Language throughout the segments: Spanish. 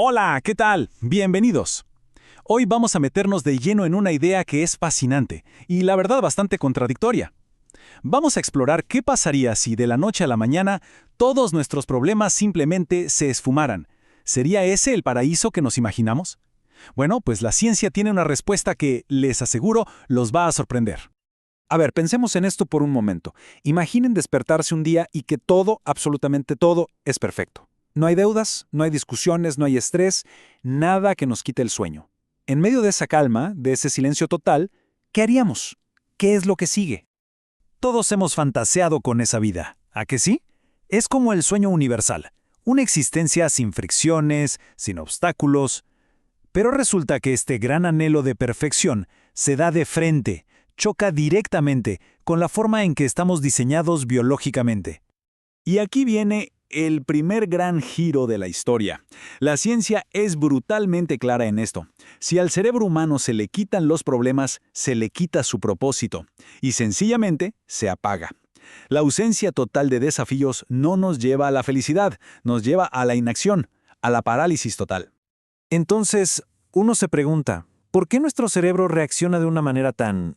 Hola, ¿qué tal? Bienvenidos. Hoy vamos a meternos de lleno en una idea que es fascinante y la verdad bastante contradictoria. Vamos a explorar qué pasaría si de la noche a la mañana todos nuestros problemas simplemente se esfumaran. ¿Sería ese el paraíso que nos imaginamos? Bueno, pues la ciencia tiene una respuesta que, les aseguro, los va a sorprender. A ver, pensemos en esto por un momento. Imaginen despertarse un día y que todo, absolutamente todo, es perfecto. No hay deudas, no hay discusiones, no hay estrés, nada que nos quite el sueño. En medio de esa calma, de ese silencio total, ¿qué haríamos? ¿Qué es lo que sigue? Todos hemos fantaseado con esa vida, ¿a que sí? Es como el sueño universal, una existencia sin fricciones, sin obstáculos. Pero resulta que este gran anhelo de perfección se da de frente, choca directamente con la forma en que estamos diseñados biológicamente. Y aquí viene el primer gran giro de la historia. La ciencia es brutalmente clara en esto. Si al cerebro humano se le quitan los problemas, se le quita su propósito, y sencillamente se apaga. La ausencia total de desafíos no nos lleva a la felicidad, nos lleva a la inacción, a la parálisis total. Entonces, uno se pregunta, ¿por qué nuestro cerebro reacciona de una manera tan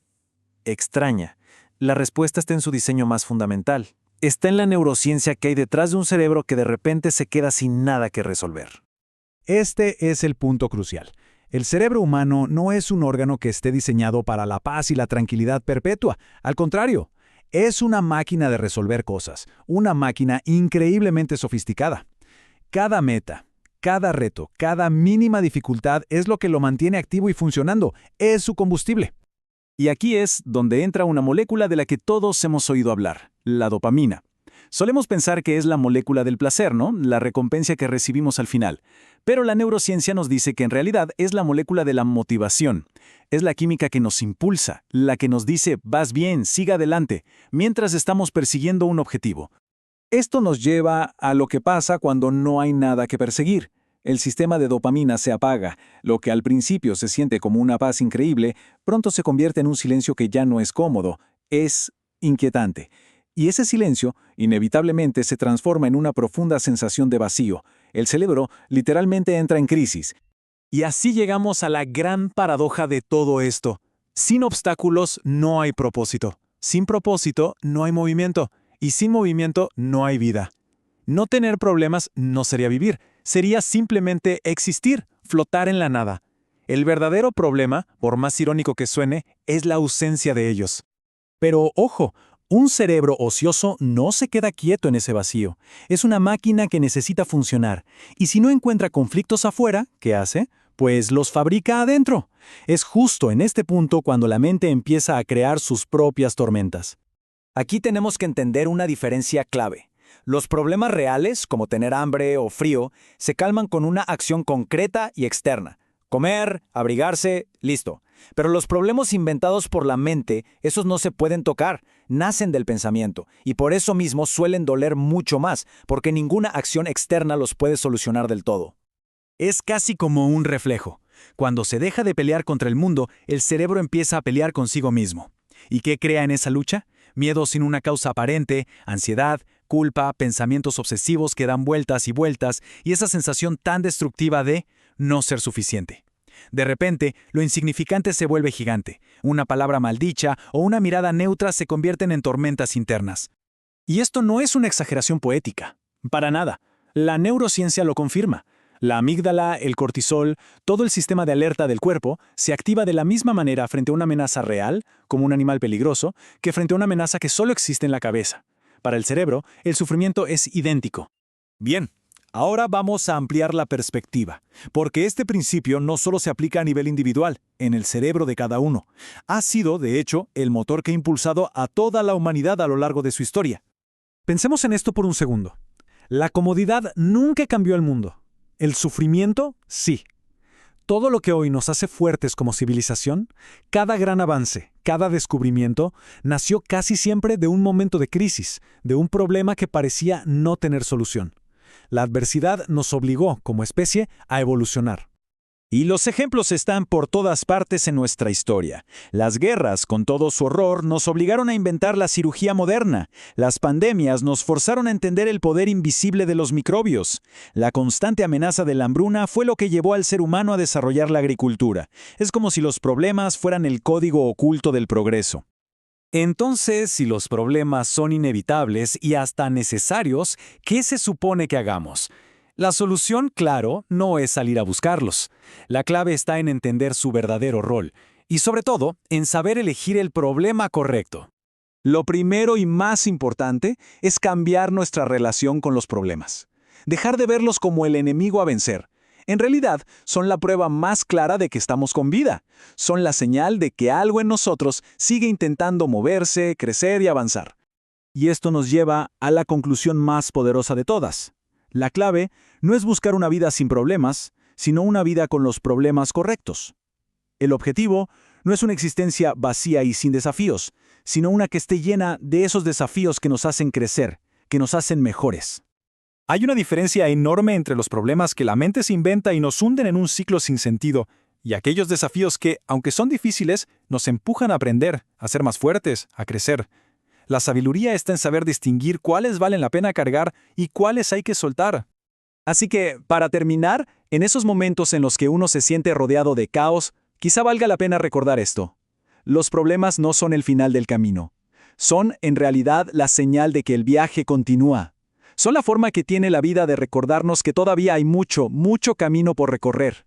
extraña? La respuesta está en su diseño más fundamental. Está en la neurociencia que hay detrás de un cerebro que de repente se queda sin nada que resolver. Este es el punto crucial. El cerebro humano no es un órgano que esté diseñado para la paz y la tranquilidad perpetua. Al contrario, es una máquina de resolver cosas, una máquina increíblemente sofisticada. Cada meta, cada reto, cada mínima dificultad es lo que lo mantiene activo y funcionando, es su combustible. Y aquí es donde entra una molécula de la que todos hemos oído hablar, la dopamina. Solemos pensar que es la molécula del placer, ¿no? La recompensa que recibimos al final. Pero la neurociencia nos dice que en realidad es la molécula de la motivación. Es la química que nos impulsa, la que nos dice, vas bien, siga adelante, mientras estamos persiguiendo un objetivo. Esto nos lleva a lo que pasa cuando no hay nada que perseguir. El sistema de dopamina se apaga. Lo que al principio se siente como una paz increíble, pronto se convierte en un silencio que ya no es cómodo, es inquietante. Y ese silencio, inevitablemente, se transforma en una profunda sensación de vacío. El cerebro literalmente entra en crisis. Y así llegamos a la gran paradoja de todo esto. Sin obstáculos no hay propósito. Sin propósito no hay movimiento. Y sin movimiento no hay vida. No tener problemas no sería vivir. Sería simplemente existir, flotar en la nada. El verdadero problema, por más irónico que suene, es la ausencia de ellos. Pero ojo, un cerebro ocioso no se queda quieto en ese vacío. Es una máquina que necesita funcionar. Y si no encuentra conflictos afuera, ¿qué hace? Pues los fabrica adentro. Es justo en este punto cuando la mente empieza a crear sus propias tormentas. Aquí tenemos que entender una diferencia clave. Los problemas reales, como tener hambre o frío, se calman con una acción concreta y externa. Comer, abrigarse, listo. Pero los problemas inventados por la mente, esos no se pueden tocar, nacen del pensamiento, y por eso mismo suelen doler mucho más, porque ninguna acción externa los puede solucionar del todo. Es casi como un reflejo. Cuando se deja de pelear contra el mundo, el cerebro empieza a pelear consigo mismo. ¿Y qué crea en esa lucha? Miedo sin una causa aparente, ansiedad, culpa, pensamientos obsesivos que dan vueltas y vueltas, y esa sensación tan destructiva de no ser suficiente. De repente, lo insignificante se vuelve gigante. Una palabra maldicha o una mirada neutra se convierten en tormentas internas. Y esto no es una exageración poética. Para nada. La neurociencia lo confirma. La amígdala, el cortisol, todo el sistema de alerta del cuerpo se activa de la misma manera frente a una amenaza real, como un animal peligroso, que frente a una amenaza que solo existe en la cabeza. Para el cerebro, el sufrimiento es idéntico. Bien, ahora vamos a ampliar la perspectiva, porque este principio no solo se aplica a nivel individual, en el cerebro de cada uno. Ha sido, de hecho, el motor que ha impulsado a toda la humanidad a lo largo de su historia. Pensemos en esto por un segundo. La comodidad nunca cambió el mundo. El sufrimiento, sí. Todo lo que hoy nos hace fuertes como civilización, cada gran avance, cada descubrimiento, nació casi siempre de un momento de crisis, de un problema que parecía no tener solución. La adversidad nos obligó, como especie, a evolucionar. Y los ejemplos están por todas partes en nuestra historia. Las guerras, con todo su horror, nos obligaron a inventar la cirugía moderna. Las pandemias nos forzaron a entender el poder invisible de los microbios. La constante amenaza de la hambruna fue lo que llevó al ser humano a desarrollar la agricultura. Es como si los problemas fueran el código oculto del progreso. Entonces, si los problemas son inevitables y hasta necesarios, ¿qué se supone que hagamos? La solución, claro, no es salir a buscarlos. La clave está en entender su verdadero rol y, sobre todo, en saber elegir el problema correcto. Lo primero y más importante es cambiar nuestra relación con los problemas. Dejar de verlos como el enemigo a vencer. En realidad, son la prueba más clara de que estamos con vida. Son la señal de que algo en nosotros sigue intentando moverse, crecer y avanzar. Y esto nos lleva a la conclusión más poderosa de todas. La clave no es buscar una vida sin problemas, sino una vida con los problemas correctos. El objetivo no es una existencia vacía y sin desafíos, sino una que esté llena de esos desafíos que nos hacen crecer, que nos hacen mejores. Hay una diferencia enorme entre los problemas que la mente se inventa y nos hunden en un ciclo sin sentido, y aquellos desafíos que, aunque son difíciles, nos empujan a aprender, a ser más fuertes, a crecer. La sabiduría está en saber distinguir cuáles valen la pena cargar y cuáles hay que soltar. Así que, para terminar, en esos momentos en los que uno se siente rodeado de caos, quizá valga la pena recordar esto. Los problemas no son el final del camino. Son, en realidad, la señal de que el viaje continúa. Son la forma que tiene la vida de recordarnos que todavía hay mucho, mucho camino por recorrer.